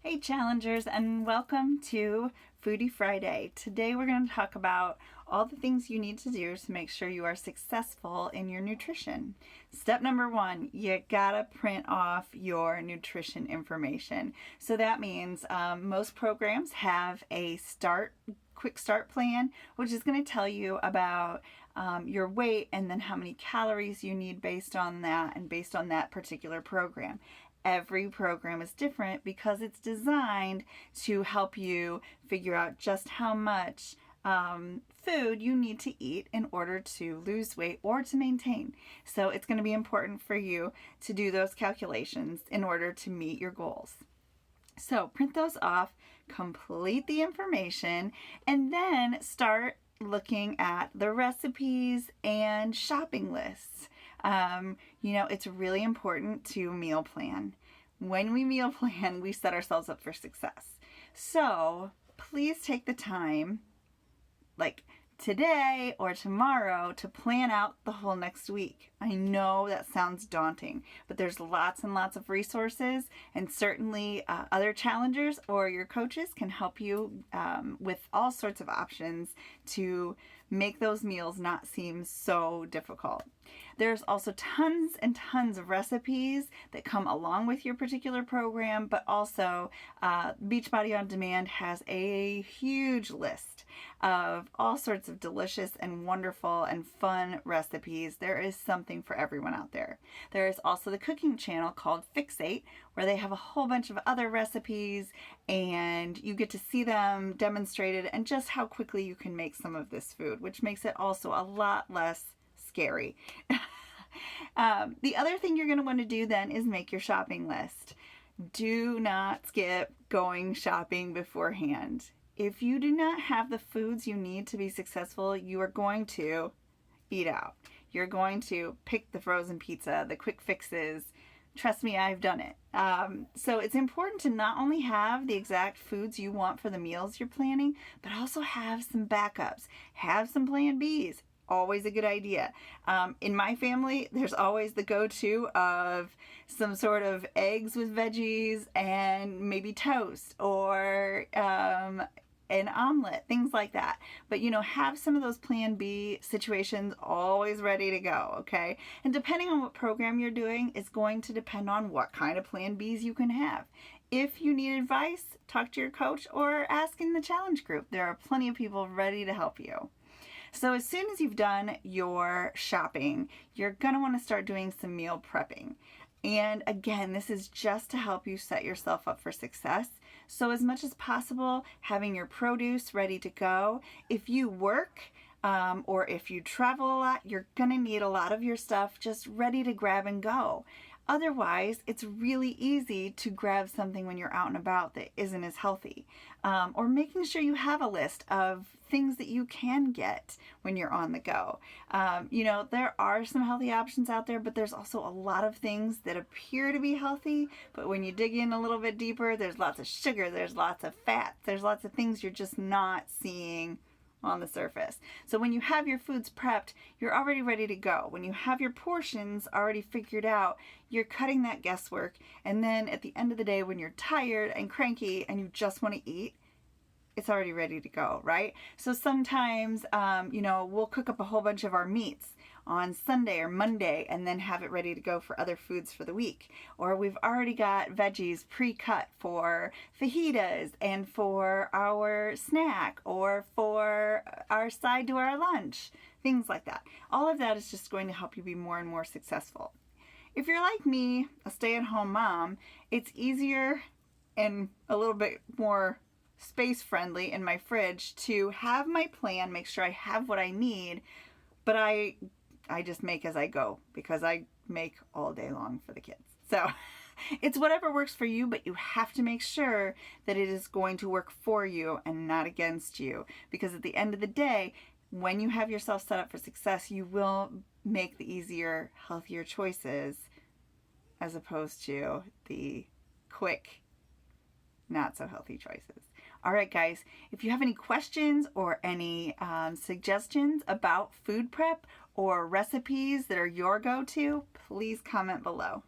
Hey challengers, and welcome to Foodie Friday. Today we're going to talk about all the things you need to do to make sure you are successful in your nutrition. Step number one, you gotta print off your nutrition information. So that means most programs have a quick start plan, which is going to tell you about your weight and then how many calories you need based on that and based on that particular program. Every program is different because it's designed to help you figure out just how much food you need to eat in order to lose weight or to maintain. So it's going to be important for you to do those calculations in order to meet your goals. So print those off, complete the information, and then start looking at the recipes and shopping lists. It's really important to meal plan. When we meal plan, we set ourselves up for success. So please take the time, like today or tomorrow, to plan out the whole next week. I know that sounds daunting, but there's lots and lots of resources, and certainly other challengers or your coaches can help you with all sorts of options to make those meals not seem so difficult. There's also tons and tons of recipes that come along with your particular program, but also Beachbody On Demand has a huge list of all sorts of delicious and wonderful and fun recipes. There is something for everyone out there. There is also the cooking channel called Fixate, where they have a whole bunch of other recipes and you get to see them demonstrated and just how quickly you can make some of this food, which makes it also a lot less scary. The other thing you're going to want to do then is make your shopping list. Do not skip going shopping beforehand. If you do not have the foods you need to be successful, you are going to eat out. You're going to pick the frozen pizza, the quick fixes. Trust me, I've done it. So it's important to not only have the exact foods you want for the meals you're planning, but also have some backups. Have some plan Bs. Always a good idea. In my family, there's always the go-to of some sort of eggs with veggies and maybe toast or an omelet, things like that. But have some of those plan B situations always ready to go, okay? And depending on what program you're doing, it's going to depend on what kind of plan Bs you can have. If you need advice, talk to your coach or ask in the challenge group. There are plenty of people ready to help you. So as soon as you've done your shopping, you're going to want to start doing some meal prepping. And again, this is just to help you set yourself up for success. So as much as possible, having your produce ready to go. If you work or if you travel a lot, you're going to need a lot of your stuff just ready to grab and go. Otherwise, it's really easy to grab something when you're out and about that isn't as healthy. Or making sure you have a list of things that you can get when you're on the go. There are some healthy options out there, but there's also a lot of things that appear to be healthy, but when you dig in a little bit deeper, there's lots of sugar, there's lots of fat, there's lots of things you're just not seeing on the surface. So when you have your foods prepped, you're already ready to go. When you have your portions already figured out, you're cutting that guesswork. And then at the end of the day, when you're tired and cranky and you just want to eat, it's already ready to go, right? So sometimes, we'll cook up a whole bunch of our meats on Sunday or Monday and then have it ready to go for other foods for the week. Or we've already got veggies pre-cut for fajitas and for our snack or for our side to our lunch, things like that. All of that is just going to help you be more and more successful. If you're like me, a stay-at-home mom, it's easier and a little bit more space friendly in my fridge to have my plan, make sure I have what I need, but I just make as I go because I make all day long for the kids. So it's whatever works for you, but you have to make sure that it is going to work for you and not against you, because at the end of the day, when you have yourself set up for success, you will make the easier, healthier choices as opposed to the quick, not so healthy choices. All right, guys, if you have any questions or any suggestions about food prep or recipes that are your go-to, please comment below.